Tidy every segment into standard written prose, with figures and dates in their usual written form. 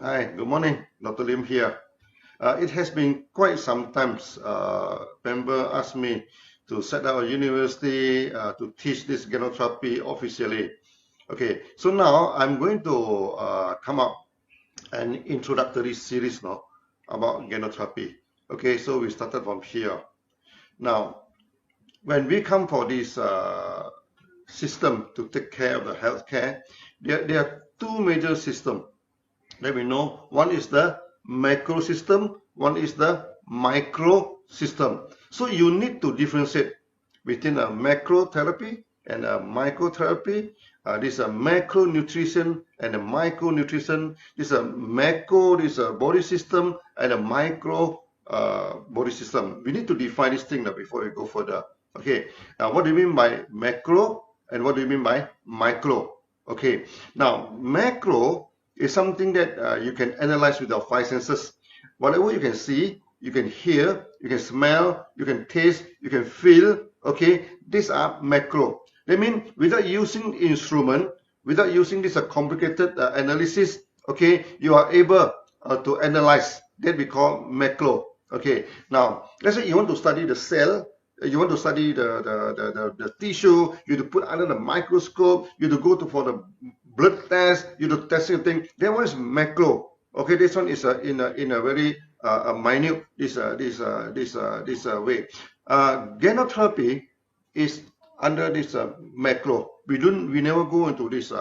Hi, good morning. Dr. Lim here. It has been quite some time. Member asked me to set up a university to teach this ganotherapy officially. Okay, so now I'm going to come up an introductory series now about ganotherapy. Okay, so we started from here. Now, when we come for this system to take care of the healthcare, there are two major systems. Let me know. One is the macro system, one is the micro system. So you need to differentiate between a macro therapy and a microtherapy. This is a macronutrition and a micronutrition. This is a macro, this is a body system, and a micro body system. We need to define this thing now before we go further. Okay, now what do you mean by macro and what do you mean by micro? Okay, now macro is something that you can analyze with your five senses. Whatever you can see, you can hear, you can smell, you can taste, you can feel. Okay, these are macro. That means without using instrument, without using this complicated analysis, okay, you are able to analyze. That we call macro. Okay, now let's say you want to study the cell, you want to study the tissue, you have to put under the microscope, you have to go for the blood test, you have to test something. That one is macro. Okay, this one is in a very minute this way. Ganotherapy is under this macro. We never go into this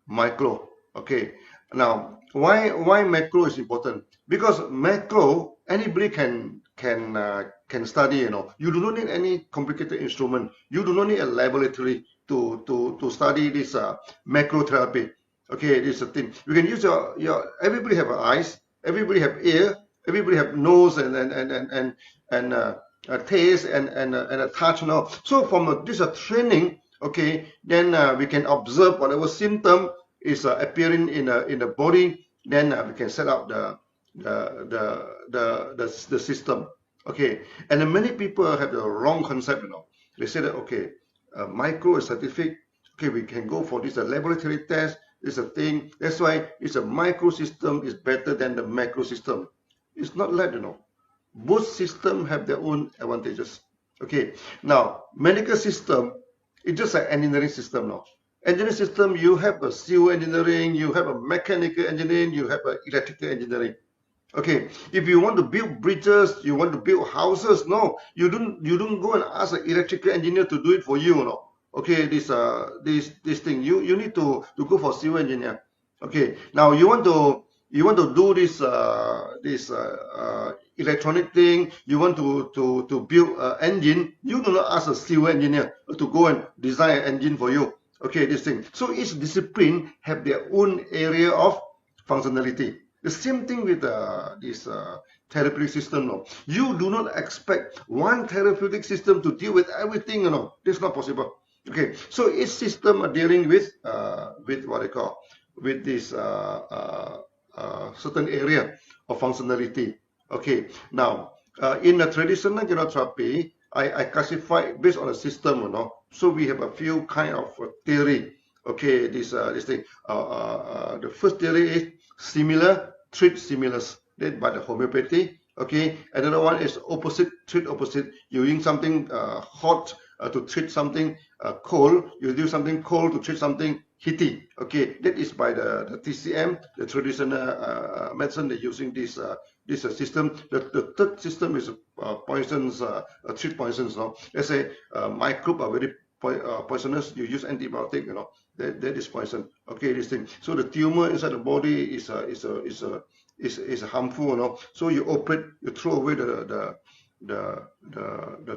micro. Okay. Now, why macro is important? Because macro anybody can study. You know, you do not need any complicated instrument. You do not need a laboratory to study this macro therapy. Okay, this is the thing. You can use your everybody have eyes, everybody have ear, everybody have nose and a taste and a touch. You know, so from this training, okay, then we can observe whatever symptom is appearing in the body. Then we can set up the system. Okay, and many people have the wrong concept. You know, they say that okay, micro is scientific. Okay, we can go for this laboratory test. This is a thing. That's why it's a micro system is better than the macro system. It's not like, you know. Both systems have their own advantages. Okay. Now, medical system, it's just an engineering system now. Engineering system, you have a civil engineering, you have a mechanical engineering, you have an electrical engineering. Okay, if you want to build bridges, you want to build houses, no, you don't go and ask an electrical engineer to do it for you, no. Okay, this thing you need to go for civil engineer. Okay, now you want to do this electronic thing, you want to build an engine, you do not ask a civil engineer to go and design an engine for you. Okay, this thing. So each discipline have their own area of functionality. The same thing with this therapeutic system. No, you do not expect one therapeutic system to deal with everything. You know, this is not possible. Okay, so each system are dealing with what I call with this certain area of functionality. Okay, now in the traditional ganotherapy, I classify based on a system. You know, so we have a few kind of theory. Okay, this thing. The first theory is similar, treat similars, led by the homeopathy. Okay, another one is opposite, treat opposite. You use something hot to treat something cold. You do something cold to treat something heaty. Okay, that is by the TCM, the traditional medicine. They're using this system. The third system is poisons, treat poisons. No, let's say microbes are very poisonous. You use antibiotic. You know, that is poison. Okay, this thing. So the tumor inside the body is harmful. You know, so you operate, you throw away the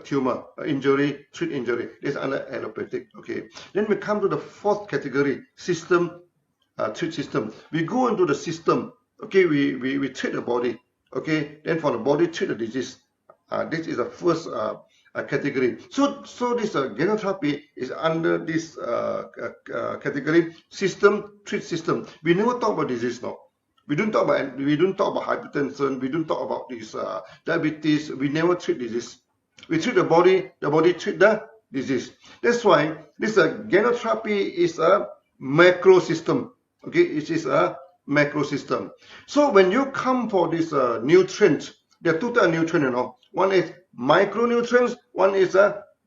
tumor, injury, treat injury. This is under allopathic. Okay, then we come to the fourth category, system, treat system. We go into the system. Okay, we treat the body. Okay, then for the body, treat the disease. This is the first category. So this ganotherapy is under this category, system, treat system. We never talk about disease now. We don't talk about hypertension. We don't talk about this diabetes. We never treat disease. We treat the body treat the disease. That's why this ganotherapy is a macro system. Okay, it is a macro system. So when you come for this nutrient, there are two types of nutrients, you know. One is micronutrients, one is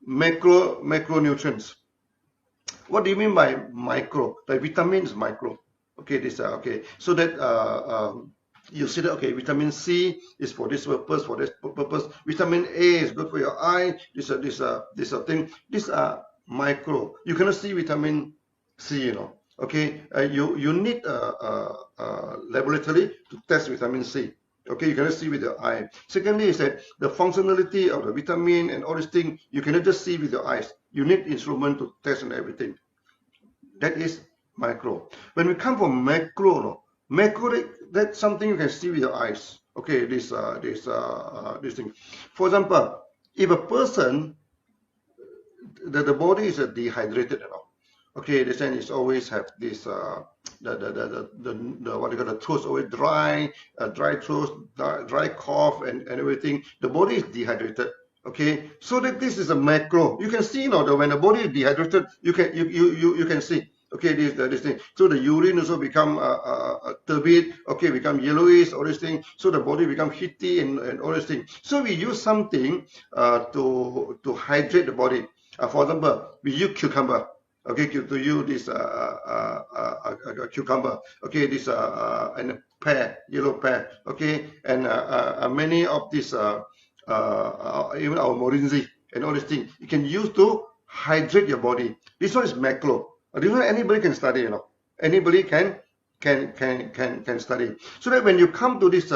macronutrients. What do you mean by micro? The vitamin is micro. Okay, this okay. So that you see that okay, vitamin C is for this purpose, for this purpose. Vitamin A is good for your eye. This thing. These are micro. You cannot see vitamin C, you know. Okay, you need laboratory to test vitamin C. Okay, you cannot see with your eye. Secondly, is that the functionality of the vitamin and all these things you cannot just see with your eyes. You need instrument to test and everything. That is micro. When we come from macro, no, macro that's something you can see with your eyes. Okay, this thing. For example, if a person the body is dehydrated, you know. Okay, the sense is always have this the what you call the throat always dry, dry throat, dry cough, and everything. The body is dehydrated. Okay, so that this is a macro. You can see, you know, that when the body is dehydrated, you can see. Okay, this thing. So the urine also become turbid. Okay, become yellowish. All these things. So the body become heaty and all these things. So we use something to hydrate the body. For example, we use cucumber. Okay, to use this cucumber. Okay, this and pear, yellow pear. Okay, and many of these even our morinzi and all these things you can use to hydrate your body. This one is macro. This one anybody can study, you know. Anybody can study. So that when you come to this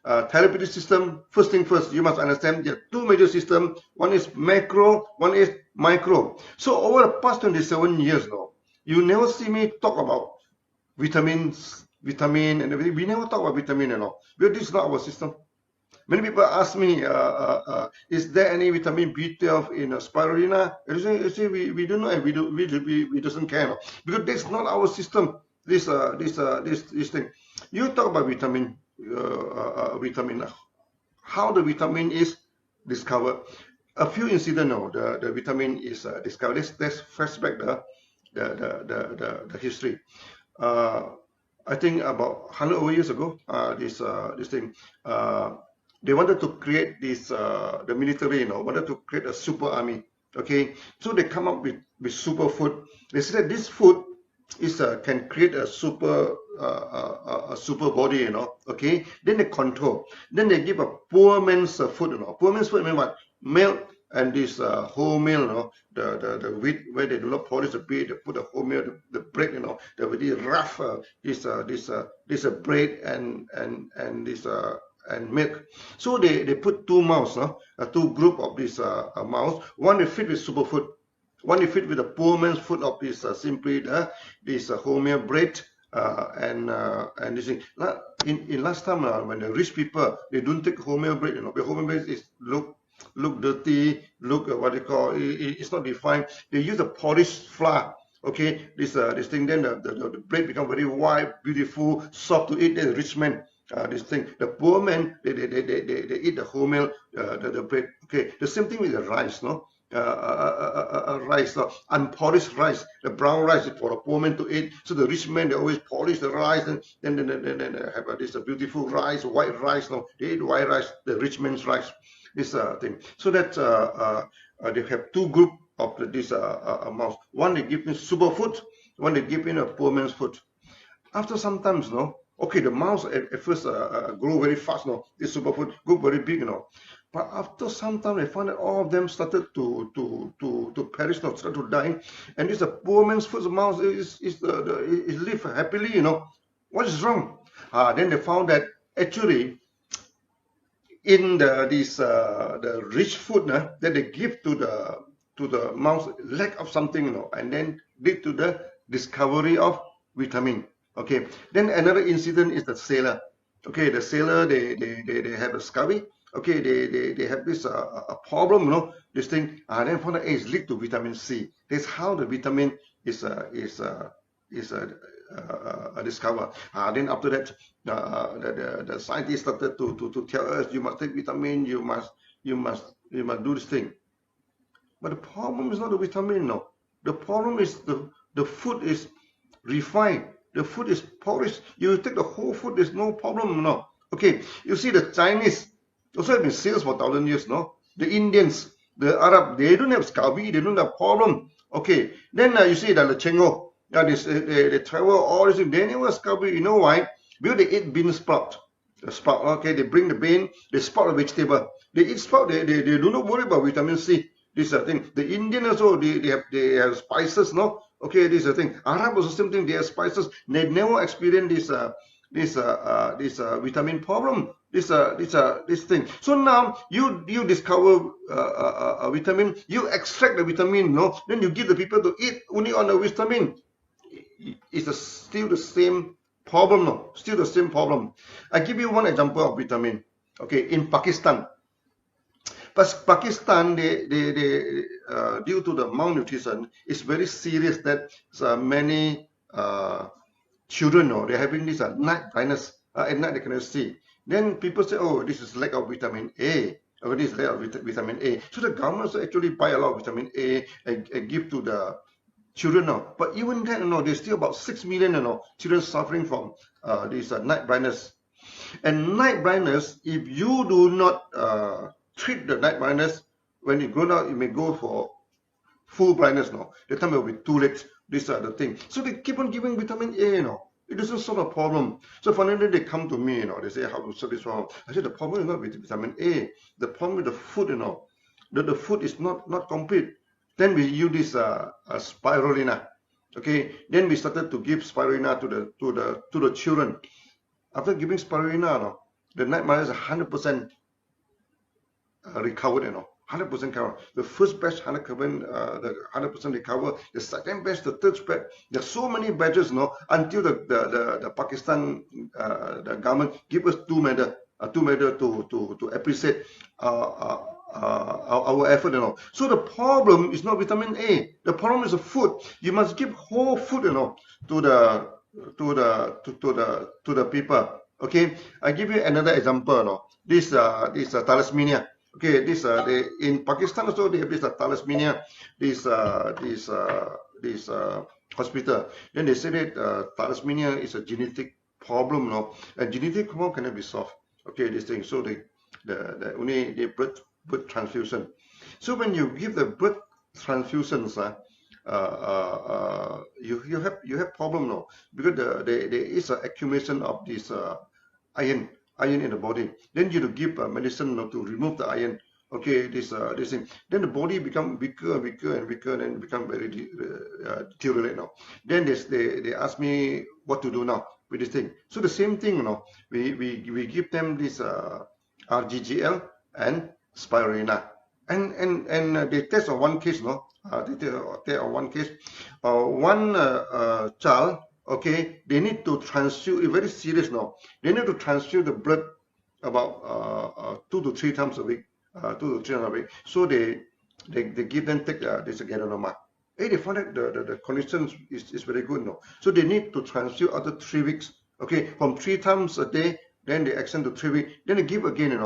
therapeutic system, first thing first, you must understand there are two major systems. One is macro, one is micro. So over the past 27 years now, you never see me talk about vitamin and everything. We never talk about vitamin and all. Because this is not our system. Many people ask me, is there any vitamin B12 in spirulina? I say we don't know, and we doesn't care, no? Because that's not our system. This thing. You talk about vitamin, how the vitamin is discovered. A few incidents, no, the vitamin is discovered. Let's flashback the history. I think about 100 over years ago, this thing. They wanted to create this, the military, you know, wanted to create a super army. Okay, so they come up with super food. They said this food is can create a super body, you know. Okay, then they control. Then they give a poor man's food, you know. Poor man's food mean what? Milk and this wholemeal, you know, the wheat where they do not polish the wheat, they put the wholemeal, the bread, you know, the very rough this bread and this and milk. So they put two mouse, two group of this mouse. One is fit with superfood, one is fit with the poor man's food of this simply this wholemeal bread and this thing. In last time when the rich people they don't take wholemeal bread, you know, the wholemeal bread is look dirty, look what they call it's not defined. They use a polished flour. Okay, this thing, then the bread become very white, beautiful, soft to eat. Then the rich man. This thing, the poor man, they eat the wholemeal, the bread. Okay, the same thing with the rice, no? Rice, unpolished rice, the brown rice is for the poor man to eat. So the rich man, they always polish the rice, and then have this beautiful rice, white rice. No, they eat white rice, the rich man's rice. This thing. So that they have two groups of this mouse. One they give me super food, one they give me a poor man's food. After some times, no. Okay, the mouse at first grow very fast, no. This superfood grow very big, you know. But after some time, they found that all of them started to perish, no, started to die. And this poor man's first mouse is live happily, you know. What is wrong? Then they found that actually in the rich food that they give to the mouse lack of something, you know, and then lead to the discovery of vitamin. Okay, then another incident is the sailor. Okay, the sailor they have a scurvy. Okay, they have this a problem, you know, this thing. Then found that it's linked to vitamin C. That's how the vitamin is discovered. Then after that, the scientists started to tell us you must take vitamin, you must do this thing. But the problem is not the vitamin, no. The problem is the food is refined. The food is polished. You take the whole food, there's no problem, no. Okay, you see the Chinese also have been sales for 1,000 years, no. The Indians, the Arab, they don't have scurvy, they don't have problem. Okay, then you see that the Chengo, they travel all this, they never have scurvy. You know why? Because they eat bean sprout. The sprout, okay, they bring the bean, they sprout the vegetable. They eat sprout, they do not worry about vitamin C. This is the thing. The Indian also, they have spices, no? Okay, this is the thing. Arab also same thing, they have spices. They never experience this vitamin problem. This thing. So now you discover a vitamin, you extract the vitamin, no? Then you give the people to eat only on the vitamin. It's still the same problem, no? Still the same problem. I give you one example of vitamin. Okay, in Pakistan. But Pakistan, they due to the malnutrition, it's very serious that many children, they're having this night blindness. At night they cannot see. Then people say, oh, this is lack of vitamin A. Or this is lack of vitamin A. So the government actually buy a lot of vitamin A and give to the children now. But even then, there's still about 6 million, children suffering from this night blindness. And night blindness, if you do not treat the night blindness, when you grow up, you may go for full blindness now. The time it will be too late. These are the things. So they keep on giving vitamin A, It doesn't solve the problem. So finally they come to me, they say, how to solve this problem? I said, the problem is not with vitamin A. The problem with the food, the food is not complete. Then we use this spirulina. Okay. Then we started to give spirulina to the children. After giving spirulina, the night blindness is 100% recovered, 100% covered. The first batch 100% recovered. The second batch, the third batch. There's so many batches, until the Pakistan the government give us two medal to appreciate our effort, So the problem is not vitamin A. The problem is the food. You must give whole food, to the people. Okay, I give you another example. This thalassemia. Okay, this in Pakistan also they have this thalassemia. This hospital. Then they say that thalassemia is a genetic problem, and genetic problem cannot be solved. Okay, this thing. So they only blood transfusion. So when you give the blood transfusions, you have problem because there is an accumulation of this iron in the body. Then you to give medicine to remove the iron. Okay, this thing. Then the body become weaker and weaker, and become very deteriorate now. Then they ask me what to do now with this thing. So the same thing, we give them this RGGL and spirulina, and they test on one case, they test on one case, one child. Okay, they need to transfuse. Very serious now. They need to transfuse the blood about 2 to 3 times a week. 2 to 3 times a week. So they give them take this Ganoderma. They found that the condition is very good now. So they need to transfuse after 3 weeks. Okay, from 3 times a day, then they extend to 3 weeks. Then they give again,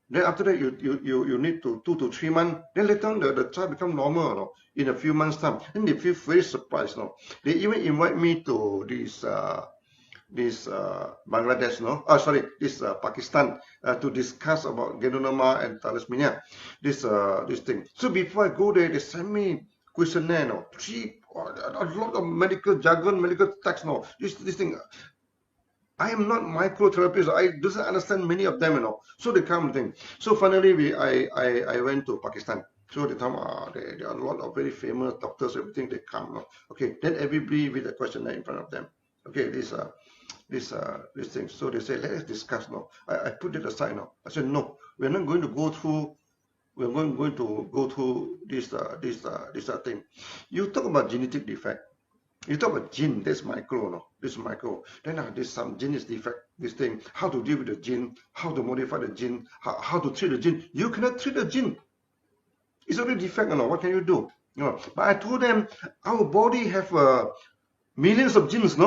Then after that you need to 2 to 3 months. Then later on the child become normal, in a few months time. Then they feel very surprised, They even invite me to this Bangladesh, this Pakistan to discuss about Ganoderma and thalassemia, this thing. So before I go there, they send me questionnaire, a lot of medical jargon, medical text, this thing. I am not microtherapist. I doesn't understand many of them, So they come thing. So finally, I went to Pakistan. So they come. There are a lot of very famous doctors. Everything they come. Okay. Then everybody with a questionnaire in front of them. Okay. This thing. So they say, let us discuss now. I put it aside now. I said, no, we're not going to go through. We're going to go through this thing. You talk about genetic defect. You talk about gene, that's micro, this is micro. Then there's some gene is defect, this thing. How to deal with the gene, how to modify the gene, how to treat the gene. You cannot treat the gene. It's already defect, what can you do? But I told them, our body have millions of genes,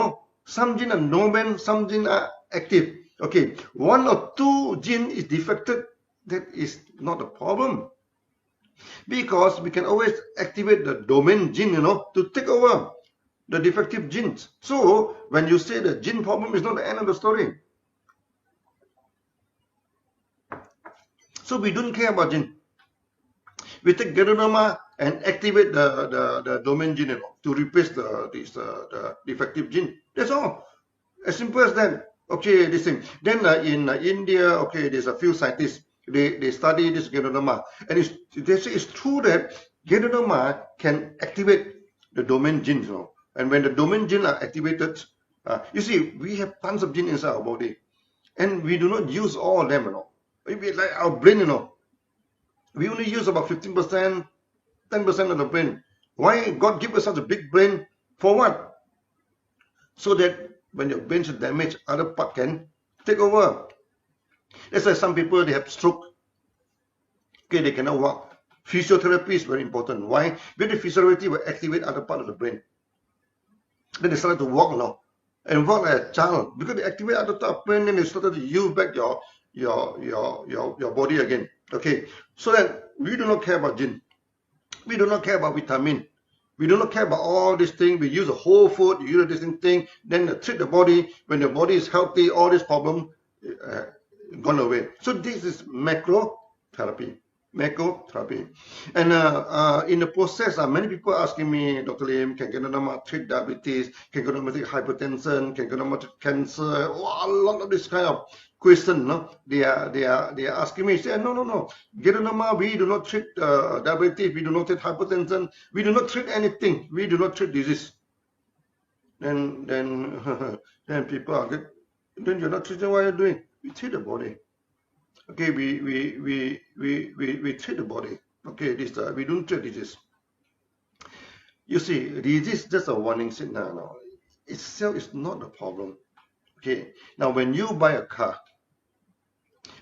Some genes are dormant, some genes are active. Okay, 1 or 2 genes is defected, that is not a problem. Because we can always activate the dormant gene, to take over. the defective genes. So when you say the gene problem is not the end of the story. So we don't care about gene. We take Ganoderma and activate the domain gene to replace the defective gene. That's all. As simple as that. Okay, this thing. Then in India, okay, there's a few scientists. They study this Ganoderma, and they say it's true that Ganoderma can activate the domain genes. You know? And when the domain genes are activated, you see, we have tons of genes inside our body, and we do not use all of them. You know, maybe like our brain. You know, we only use about 15%, 10% of the brain. Why God give us such a big brain? For what? So that when your brain is damaged, other part can take over. That's why some people, they have stroke. Okay, they cannot walk. Physiotherapy is very important. Why? Because the physiotherapy will activate other part of the brain. Then they started to walk now, and walk like a child. Because they activate other part of the brain, then they started to use back your body again. Okay, so that we do not care about gene. We do not care about vitamin. We do not care about all these things. We use a whole food, you use this thing, then treat the body. When the body is healthy, all this problem gone away. So this is macro therapy. And in the process, many people asking me, Dr. Lim, can Ganoderma treat diabetes? Can Ganoderma treat hypertension? Can Ganoderma treat cancer? Oh, a lot of this kind of question. No? They are asking me. Say, no. Ganoderma, we do not treat diabetes. We do not treat hypertension. We do not treat anything. We do not treat disease. Then people are good. Then you're not treating what you're doing. We treat the body. Okay, we treat the body. Okay, this we don't treat disease. You see, disease is just a warning signal. No, itself is not the problem. Okay, now when you buy a car,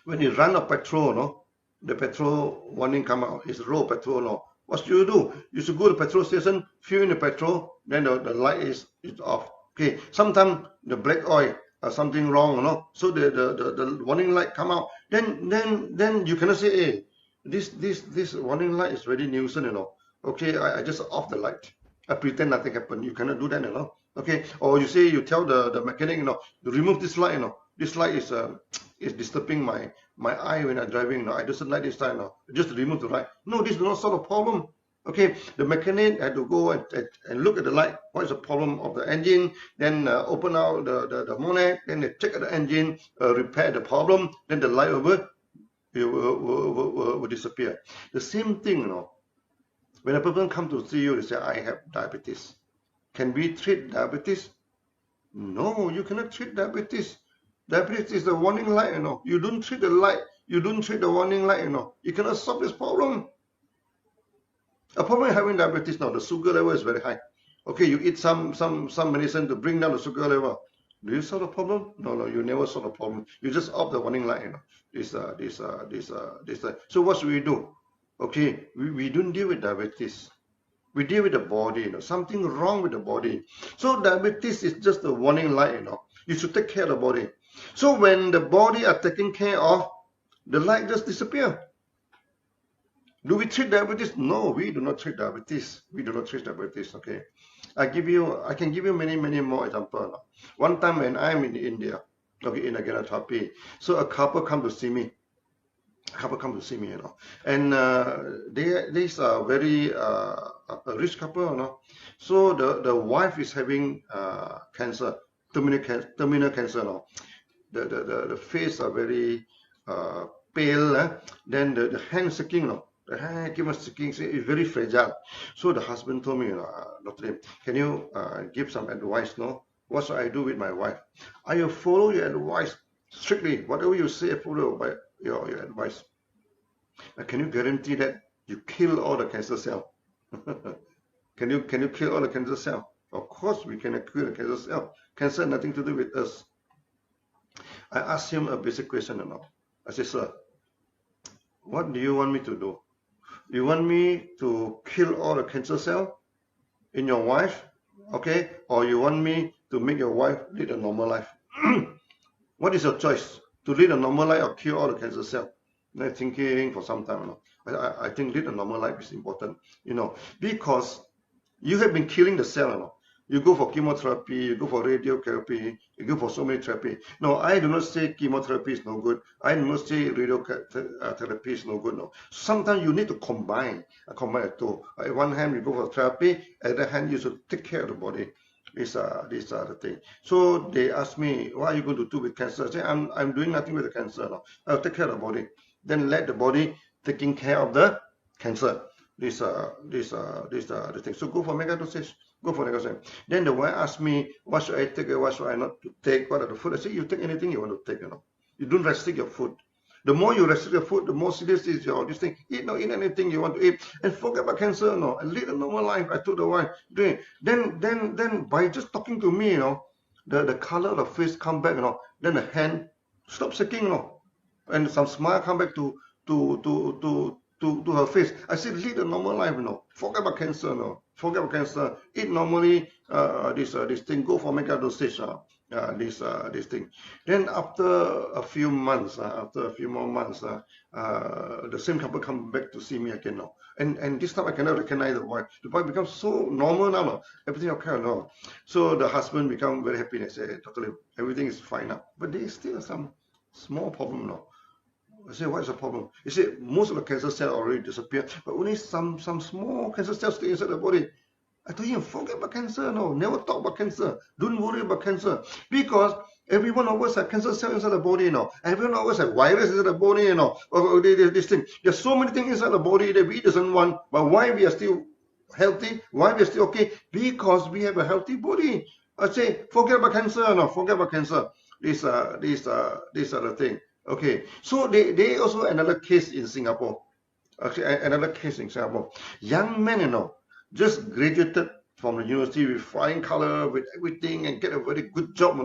when you run out of petrol, no, the petrol warning come out. It's low petrol. No, what should you do? You should go to the petrol station, fill in the petrol, then the light is off. Okay, sometimes the black oil. Something wrong, you know. So the warning light come out. Then you cannot say, hey, this warning light is very nuisance, you know. Okay, I just off the light. I pretend nothing happened. You cannot do that, you know. Okay, or you say, you tell the mechanic, you know, to remove this light, you know. This light is disturbing my eye when I'm driving. You know. I doesn't like this light, you know. Just remove the light. No, this is not solve the problem. Okay, the mechanic had to go and look at the light. What is the problem of the engine? Then open out the bonnet. Then they check the engine, repair the problem. Then the light will disappear. The same thing, you know. When a person comes to see you, they say, I have diabetes. Can we treat diabetes? No, you cannot treat diabetes. Diabetes is the warning light, you know. You don't treat the light. You don't treat the warning light, you know. You cannot solve this problem. A problem having diabetes now, the sugar level is very high. Okay, you eat some medicine to bring down the sugar level. Do you solve the problem? No, you never solve the problem. You just off the warning light, you know. So what should we do? Okay, we don't deal with diabetes. We deal with the body, you know, something wrong with the body. So diabetes is just a warning light, you know. You should take care of the body. So when the body are taken care of, the light just disappear. Do we treat diabetes? No, we do not treat diabetes. We do not treat diabetes. Okay, I can give you many more examples. One time when I'm in India, okay, in a Ganoterapi, so a couple come to see me. You know, and these are very a rich couple, you know. So the wife is having cancer, terminal cancer, you know. The face are very pale. Then the hand shaking, you know. The hand keep on shaking, it's very fragile. So the husband told me, Dr. Lim, can you give some advice? No, what should I do with my wife? I will follow your advice strictly. Whatever you say, follow by your advice. Can you guarantee that you kill all the cancer cell? Can you kill all the cancer cell? Of course, we can kill the cancer cell. Cancer has nothing to do with us. I asked him a basic question, you know. I said, sir, what do you want me to do? You want me to kill all the cancer cells in your wife, okay? Or you want me to make your wife lead a normal life? What is your choice? To lead a normal life or kill all the cancer cells? I'm thinking for some time, you know. I think lead a normal life is important, you know, because you have been killing the cell, you know. You go for chemotherapy, you go for radiotherapy, you go for so many therapy. No, I do not say chemotherapy is no good. I do not say radiotherapy is no good. No, sometimes you need to combine the two. At one hand, you go for therapy. At the other hand, you should take care of the body. These are the things. So they ask me, what are you going to do with cancer? I say, I'm doing nothing with the cancer. No, I'll take care of the body. Then let the body taking care of the cancer. These are the things. So go for mega dosage. Go for mega dosage. Then the wife asked me, what should I take? What should I not to take? What are the food? I say, you take anything you want to take. You don't restrict your food. The more you restrict your food, the more serious is your this thing. Eat anything you want to eat, and forget about cancer. And lead a normal life. I told the wife. Then by just talking to me, the color of the face come back. Then the hand stop shaking. And some smile come back to her face. I said, lead a normal life, Forget about cancer, Forget about cancer. Eat normally, this thing. Go for mega dosage, this thing. Then after a few months, after a few more months, the same couple come back to see me again now. And this time I cannot recognize the wife. The wife becomes so normal now, Everything okay now. So the husband become very happy and say, Dr. Lim, everything is fine now. But there is still some small problem now. I say, what is the problem? He said, most of the cancer cells already disappeared, but only some small cancer cells stay inside the body. I told him, forget about cancer, never talk about cancer. Don't worry about cancer. Because every one of us has cancer cells inside the body, Every one of us has virus inside the body, Or this thing. There's so many things inside the body that we doesn't want, but why we are still healthy? Why we are still okay? Because we have a healthy body. I say, forget about cancer, forget about cancer. These are the thing. Okay, so they also another case in Singapore. Actually, another case in Singapore. Young men, just graduated from the university with flying color, with everything, and get a very good job,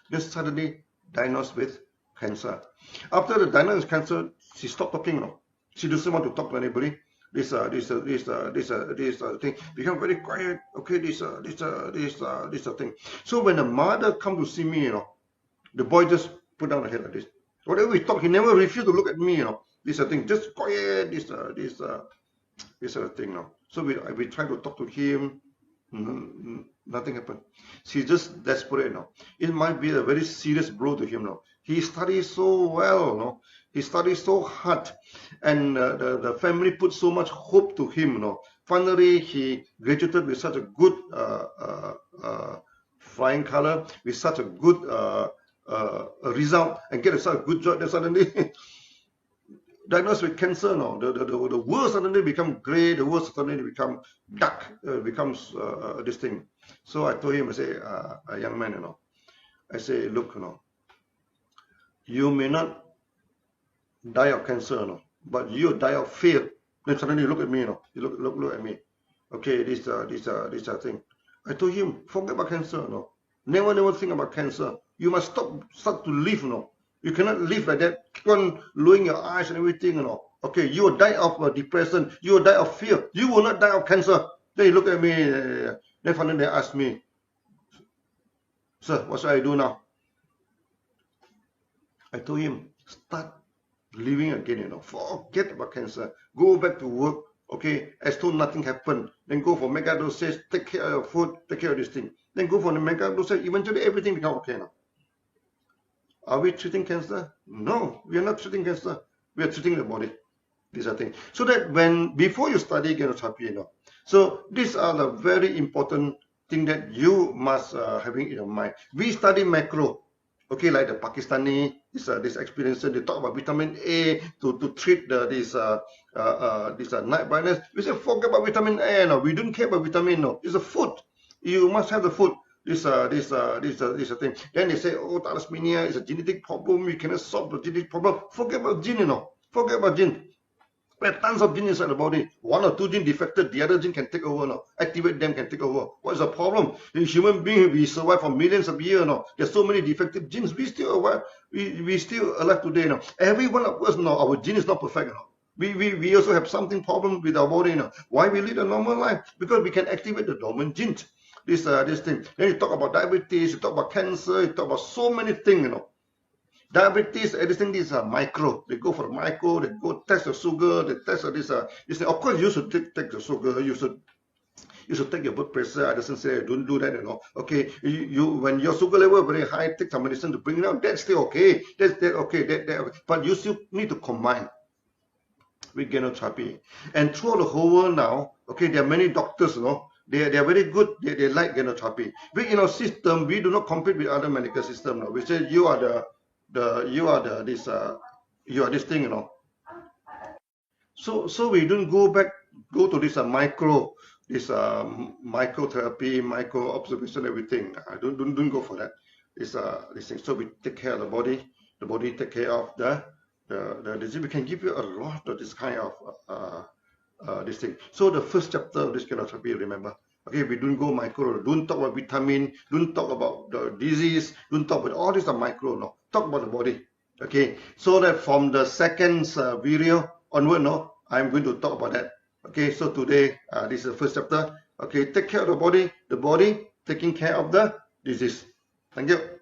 just suddenly diagnosed with cancer. After the diagnosis of cancer, she stopped talking, She doesn't want to talk to anybody. This thing become very quiet. Okay, this thing. So when the mother come to see me, the boy just put down the head like this. Whatever we talk, he never refused to look at me, This thing, just quiet, this thing, So we try to talk to him, nothing happened. She's just desperate, It might be a very serious blow to him, He studies so well, He studies so hard, and the family put so much hope to him, Finally, he graduated with such a good flying color, with such a good a result, and get a good job. Then suddenly diagnosed with cancer. The world suddenly become grey. The world suddenly become dark. Becomes this thing. So I told him, I say, a young man, I say, look, you may not die of cancer, but you die of fear. Then suddenly you look at me, you look at me. Okay, this thing. I told him, forget about cancer, Never think about cancer. You must start to live, You cannot live like that. Keep on lowering your eyes and everything, Okay, you will die of depression. You will die of fear. You will not die of cancer. Then he looked at me. Then finally they asked me, sir, what should I do now? I told him, start living again, Forget about cancer. Go back to work. Okay, as though nothing happened. Then go for mega dosage. Take care of your food. Take care of this thing. Then go for the mega dosage. Eventually everything becomes okay now. Are we treating cancer? No, we are not treating cancer. We are treating the body. These are things. So that before you study ganotherapy, so these are the very important thing that you must having in your mind. We study macro. Okay, like the Pakistani, this experience, they talk about vitamin A to treat this night blindness. We say forget about vitamin A. No, we don't care about vitamin. No, it's a food. You must have the food. This thing. Then they say, oh, thalassemia is a genetic problem. You cannot solve the genetic problem. Forget about gene, Forget about gene. There are tons of genes inside the body. One or two genes defected, the other gene can take over, Activate them, can take over. What is the problem? In human beings, we survive for millions of years, There's so many defective genes. We still alive. We still alive today, Every one of us, our gene is not perfect, We also have something problem with our body, Why we lead a normal life? Because we can activate the dormant genes. This thing. Then you talk about diabetes, you talk about cancer, you talk about so many things, Diabetes, everything, these are micro. They go for micro, they go test the sugar, they test this. Of course, you should take the sugar, you should You should take your blood pressure. I doesn't say don't do that, you know. Okay, you when your sugar level very high, take some medicine to bring it down. That's still okay. That's okay. But you still need to combine with ganotherapy. And throughout the whole world now, okay, there are many doctors, you know, they are very good. They like ganotherapy. But in our system, we do not compete with other medical system. No? We say you are this thing, you know. So we don't go to this microtherapy, micro observation, everything. Don't go for that. This thing. So we take care of the body take care of the disease. We can give you a lot of this kind of this thing. So the first chapter of this ganotherapy, remember, okay, we don't go micro, don't talk about vitamin, don't talk about the disease, don't talk about all these are micro, no. Talk about the body. Okay, so that from the second video onward, no, I'm going to talk about that. Okay, so today this is the first chapter. Okay, take care of the body taking care of the disease. Thank you.